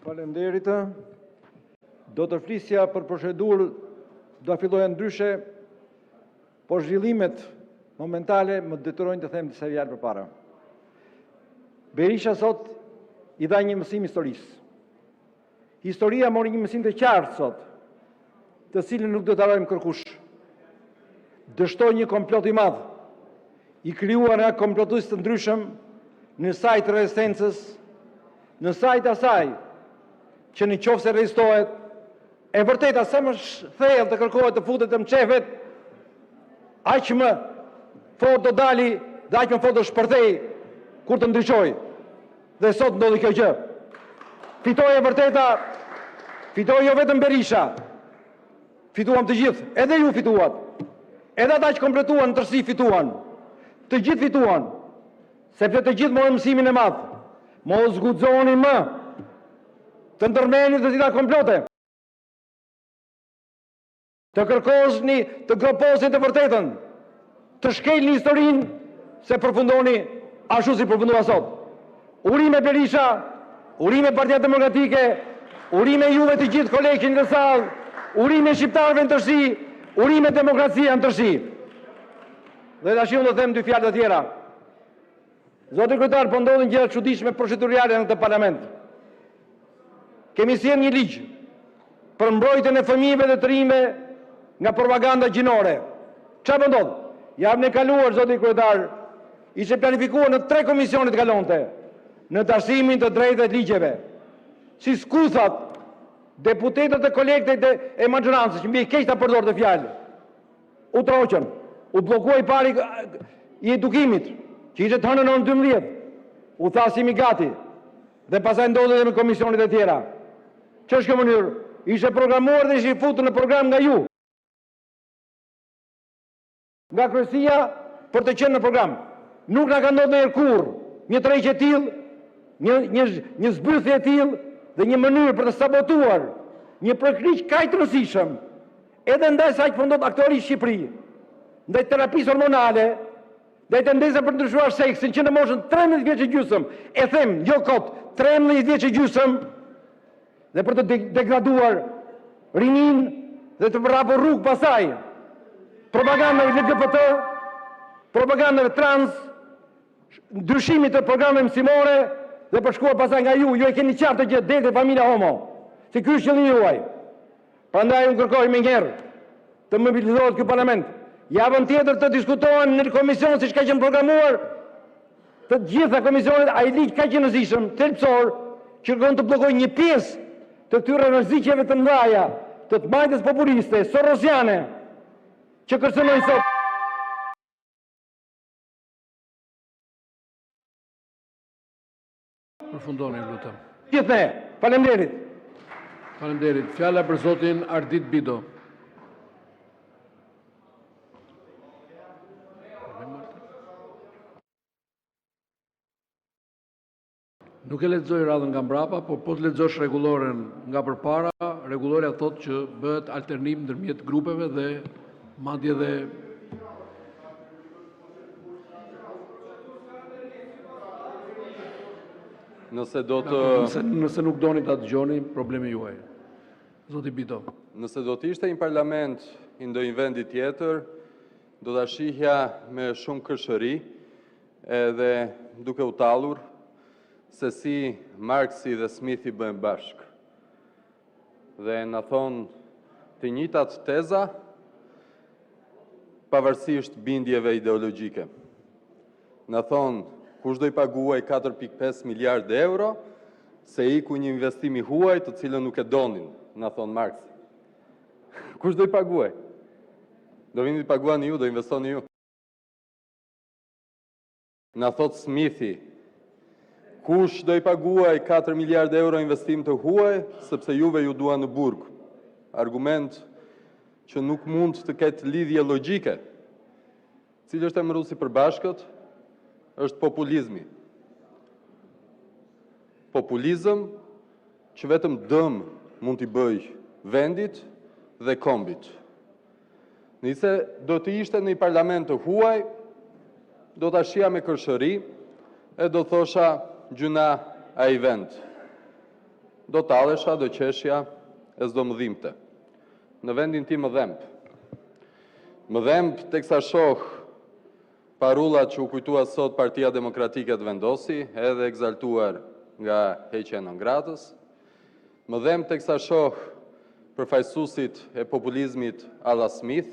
Faleminderit. Do të flisja për procedurë, do filloja ndryshe, por zhvillimet momentale më detyrojnë të them disa fjalë përpara. Berisha sot I dha një mësim historisë. Historia mori një mësim të qartë sot, të cilën nuk do ta harrojmë kërkush. Dështoi një komplot I madh, I krijuar nga komplotues të ndryshëm në sajt rezistencës, në sajt asaj që në qoftë se rezistohet, e vërteta sa më thellë të kërkohet të futet të mçefet, aq më fort do dali dhe aq më fort do shpërthej kur të ndryshoj. Dhe sot ndodhi kjo gjë. Fitoi e vërteta, fitoi jo vetëm Berisha, fituam të gjithë, edhe ju fituat. Edhe ata që kompletuan në tërësi fituan. Të gjithë fituan, sepse të gjithë morën mësimin e madh. Mos zguxoni më të ndërmeni të tilla komplote. Të kërkosni, të groposni të vërtetën, të shkelni historinë se përfundoni ashtu si përfundua sot. Urime Berisha, urime Partia Demokratike, urime juve të gjithë kolegë në sallë, urime shqiptarëve në tërësi, urime demokracia në tërësi. Dhe tash unë do them dy fjalë të tjera. Zoti kryetar, po ndodhin gjëra çuditshme procedurale në këtë parlament. Kemi sjellë një ligj për mbrojtjen e fëmijëve dhe të rinjve nga propaganda gjinore. Çfarë po ndodh? Javën e kaluar, zoti kryetar, ishte planifikuar në 3 komisione të kalonte në tasimin të drejtave të ligjeve. Si skuthat, deputetët e kolegët e maggiorancës, që mbi keq ta përdor të fjalë, u troqën, u bllokuai pari I edukimit, që ishte të hënën në 12, u thasimi gati, dhe pastaj ndodhi edhe me komisionet e tjera. Ç'është kjo mënyrë? Ishte programuar dhe ishte futur në program nga ju. Nga kryesia për të qenë në program. Nuk na ka ndodhur ndonjëherë kurrë një tërheqje e tillë, një zbyrthje e tillë dhe një mënyrë për të sabotuar një prekliq kaq të rëndësishëm, edhe ndaj asaj që ndodh aktualisht në Shqipëri, ndaj terapisë hormonale, ndaj tendencave për të ndryshuar seksin që në moshën 13 vjeç e gjysmë, e them jo kot, 13 vjeç e gjysmë, dhe për të degraduar rinin dhe të vrapur rrugë pasaj, propagandave LGBT, propagandave trans, ndryshimit të programeve mësimore dhe përshkuar pasaj nga ju e keni qartë që dete familja homo, si ky është qëllimi juaj. Prandaj unë kërkoj më njëherë të mobilizohet ky parlament. Javën tjetër të diskutohen në komision siç ka qenë programuar, të gjitha komisionet, ai ligj kaq i rëndësishëm, thelbësor, që kërkon të bllokojë një pjesë të këtyre rreziqeve të mëdha, të majtës populiste, sorosiane, që kërcënojnë sot. Përfundoni, lutem. Gjithë ne, faleminderit. Faleminderit. Fjala për zotin Ardit Bido. Nuk e lexoj radhën nga mbrapa, por po të lexosh rregulloren nga përpara, rregulloria thotë që bëhet alternim ndërmjet grupeve dhe madje dhe Nëse nuk doni ta dëgjoni, problemi juaj. Zoti Bido. Nëse do të ishte një parlament I ndonjë vendi tjetër, do ta shihja me shumë kërshëri, edhe duke u tallur se si Marksi dhe Smithi bëhen bashkë. Dhe na thon të njëjtat teza pavarësisht bindjeve ideologjike. Na thon kush do I paguaj 4.5 miliardë euro, se iku një investim I huaj të cilën nuk e donin, na thon Marksi. Kush do I paguaj? Do vini të paguani ju, do investoni ju. Na thot Smithi, kush do I paguaj 4 miliardë euro investim të huaj, sepse juve ju dua në burg. Argument që nuk mund të ketë lidhje logjike. Cili është emëruesi I përbashkët? Është populizmi. Populizëm që vetëm dëm mund t'i bëj vendit dhe kombit. Nëse do të ishte në një parlament të huaj, do ta shija me kërshëri e do thosha gjuna ai vend. do talesha, do qeshja, e s'do më dhimbte. Në vendin tim më dhemb. Më dhemb teksa shoh parullat që u kujtua sot Partia Demokratike të vendosi, edhe egzaltuar nga heqja non gratës. Më dhemb teksa shoh përfaqësuesit e populizmit alla Smith,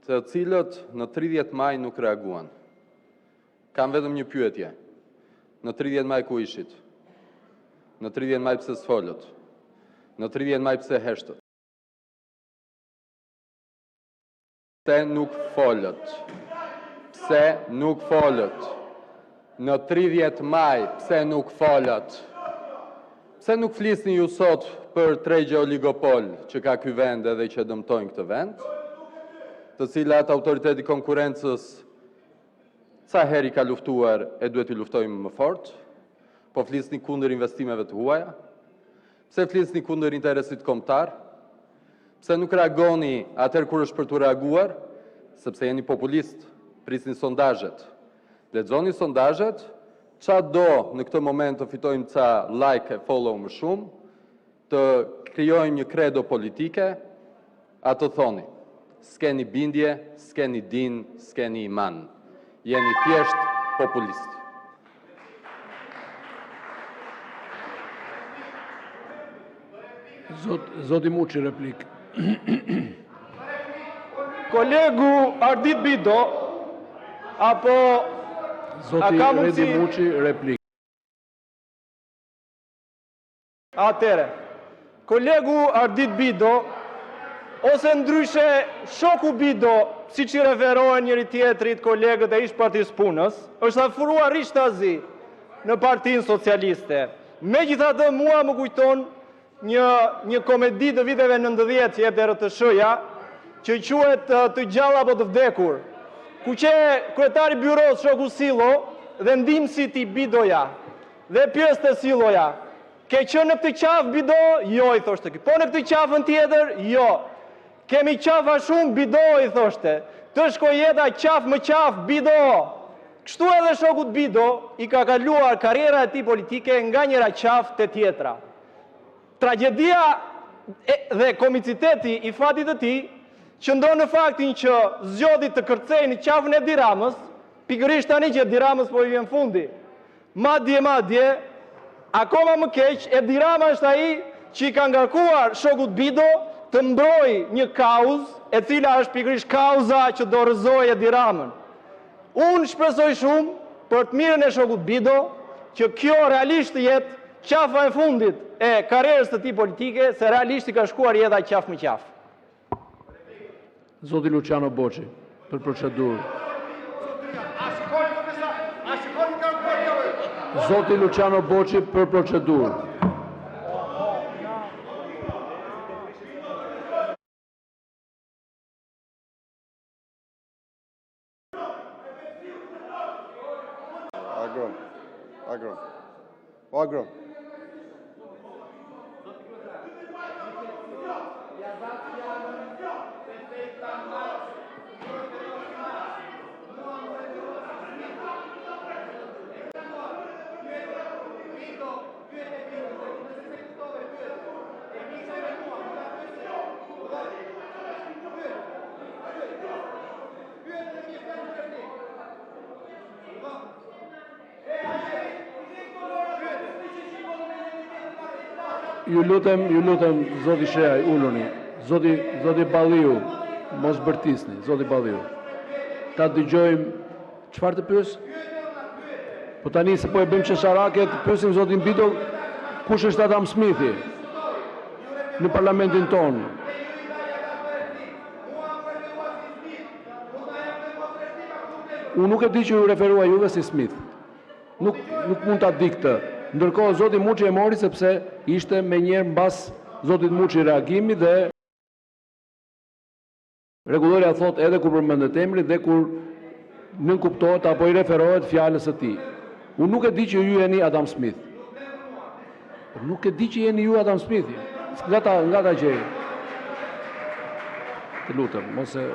të cilët në 30 maj nuk reaguan. Kam vetëm një pyetje. Në 30 maj ku ishit? Në 30 maj pse s'folët? Në 30 maj pse heshtët? Pse nuk folët? Pse nuk folët? Në 30 maj pse nuk folët? Pse nuk flisni ju sot për tregje oligopol që ka ky vend edhe që dëmtojnë këtë vend, të cilat autoriteti konkurencës sa heri ka luftuar e duhet i luftojmë më fort, po flisni kundër investimeve të huaja, pse flisni kundër interesit kombëtar, pse nuk reagoni atëherë kur është për të reaguar, sepse jeni populist, prisni sondazhet. Lexoni sondazhet, qa do në këtë moment të fitojmë ca like e follow më shumë, të krijojmë një kredo politike, atë thoni, s'keni bindje, s'keni din, s'keni iman. Jeni thjesht populist. Zoti Muçi, replik. Kolegu Ardit Bido, apo Zoti ka mundësi- Redi Muçi, replik. Atere, kolegu Ardit Bido, ose ndryshe shoku Bido, si që i referohen njëri tjetrit kolegët e ish partisë punës, është afruar rishtazi në partinë socialiste. Megjithatë mua më kujton një komedi të viteve 90 që jep dhe RTS-ja, që quhet Të gjalla apo të vdekur, ku që kryetari byros shoku Sillo dhe ndihmësi i Bidoja dhe pjesë të Silloja. Ke qenë në këtë qafë Bido? Jo, i thoshte. Po në këtë qafën tjetër? Jo. Kemi qafa shumë Bido, i thoshte. Të shkoj jeta qafë më qafë Bido. Kështu edhe shokut Bido i ka kaluar karriera e tij politike nga njëra qafë te tjetra. Tragedia dhe komiciteti i fatit të tij qëndron në faktin që zgjodhi të kërcej në qafën e Edi Ramës, pikërisht tani që Edi Ramës po i vjen fundi. Madje, akoma më keq, Edi Rama është ai që i ka ngarkuar shokut Bido të mbrojë një kauzë, e cila është pikërisht kauza që do rrëzojë Edi Ramën. Unë shpresoj shumë për të mirën e shokut Bido që kjo realisht të jetë qafa e fundit e karrierës të tij politike, se realisht i ka shkuar jeta qafë më qafë. Zoti Luciano Boçi, për procedurë. Zoti Luciano Boçi, për procedurë. Agron. Ju lutem, zoti Sheaj, uluni. Zoti Balliu, mos bërtisni, zoti Balliu. Ta dëgjojmë, çfarë të pyes? Po tani se po e bëjmë çesharake, të pyesim zotin Bido, kush është Adam Smithi në parlamentin tonë? Unë nuk e di që ju referua juve si Smith. Nuk mund ta di këtë. Ndërkohë zoti Muçi e mori sepse ishte me njerë mbas zotit Muçi reagimi dhe rregulloria thot edhe kur përmendet emri dhe kur nën kuptohet apo i referohet fjalës së tij. Unë nuk e di që ju jeni Adam Smith. Nuk e di që jeni ju Adam Smith. Nga ta gjej. Të lutem, mos e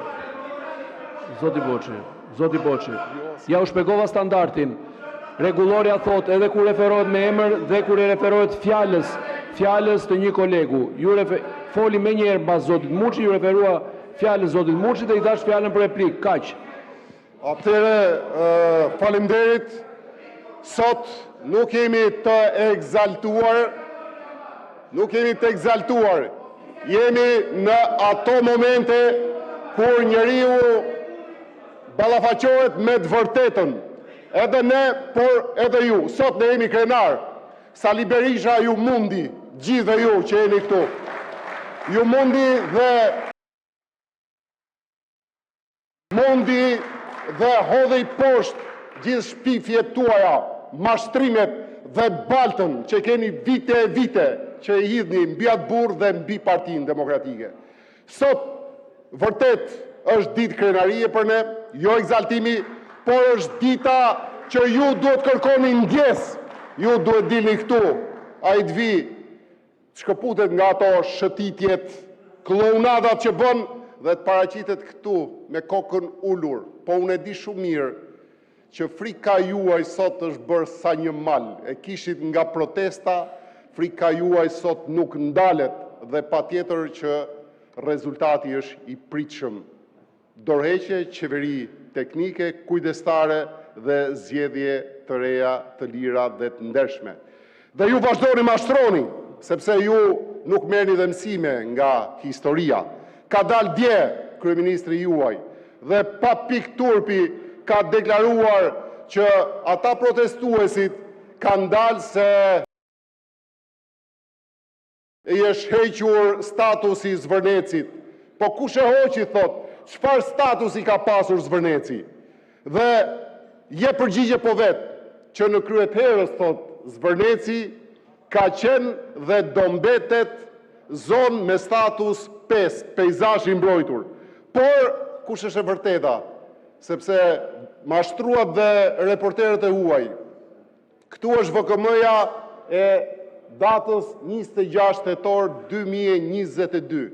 Zoti Boçi. Ja u shpjegova standardin. Rregulloria thot edhe kur referohet me emër dhe kur referohet fjalës të një kolegu. Ju foli më njëherë mbas zotit Muçi, ju referua fjalës zotit Muçi dhe i thash fjalën për replik. Kaq. Atëre, faleminderit. Sot nuk jemi të egzaltuar. Jemi në ato momente kur njeriu ballafaqohet me të vërtetën. Edhe ne, por edhe ju. Sot ne jemi krenar. Sali Berisha ju mundi, gjithë ju që jeni këtu. Ju mundi dhe hodhej poshtë gjithë shpifjet tuaja, mashtrimet dhe baltën që keni vite e vite që i hidhni mbi atë burr dhe mbi Partinë Demokratike. Sot vërtet është ditë krenarie për ne, jo egzaltimi, por është dita që ju duhet kërkoni ndjes, ju duhet dilni këtu, a i të vi shkëputet nga ato shëtitjet, klonadat që bën dhe të paraqitet këtu me kokën ulur. Po unë e di shumë mirë që frika juaj sot është bërë sa një mal, e kishit nga protesta, frika juaj sot nuk ndalet dhe patjetër që rezultati është i pritshëm. Dorëheqje, qeveri teknike, kujdestare dhe zgjedhje të reja, të lira dhe të ndershme. Dhe ju vazhdoni mashtroni, sepse ju nuk merrni dhe mësime nga historia. Ka dalë dje kryeministri juaj dhe pa pikë turpi ka deklaruar që ata protestuesit kanë dalë se i është hequr statusi Zvërnecit. Po kush e hoqi, thot, çfarë statusi ka pasur Zvërneci? Dhe je përgjigje po vetë, që në kryet herës, thot, Zvërneci ka qenë dhe do mbetet zonë me status 5, peizazh i mbrojtur. Por, kush është e vërteta? Sepse mashtruat dhe reporterët e huaj. Këtu është VKM-ja e datës 26 tetor 2022.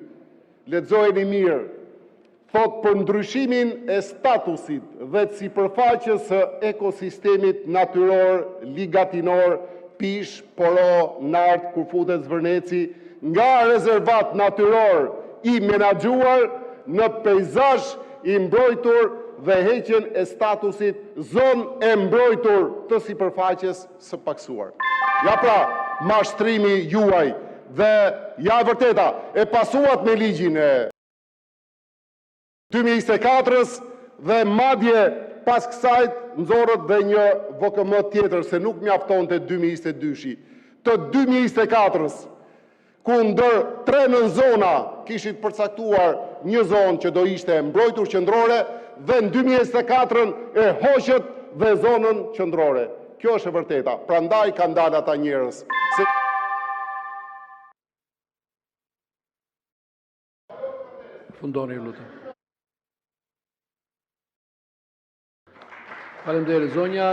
Lexojeni mirë. Thot për ndryshimin e statusit dhe të sipërfaqes së ekosistemit natyror, ligatinor, pish, poro, nart, kur futet Zvërneci, nga rezervat natyror i menaxhuar në peizazh i mbrojtur dhe heqjen e statusit zonë e mbrojtur të sipërfaqes së paksuar. Ja pra, mashtrimi juaj dhe ja e vërteta, e pasuat me ligjin e 2024-s dhe madje pas kësajt nxorët dhe një VKM tjetër se nuk mjaftonte 2022-shi. Të 2024-s, ku ndër 3 nën zona kishit përcaktuar një zonë që do ishte mbrojtur qendrore dhe në 2024-ën e hoqët dhe zonën qendrore. Kjo është e vërteta. Prandaj kanë dalë ata njerëz. Fundoni, lutem. Faleminderit, zonja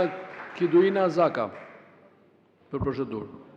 Kiduina Zaka, për procedurë.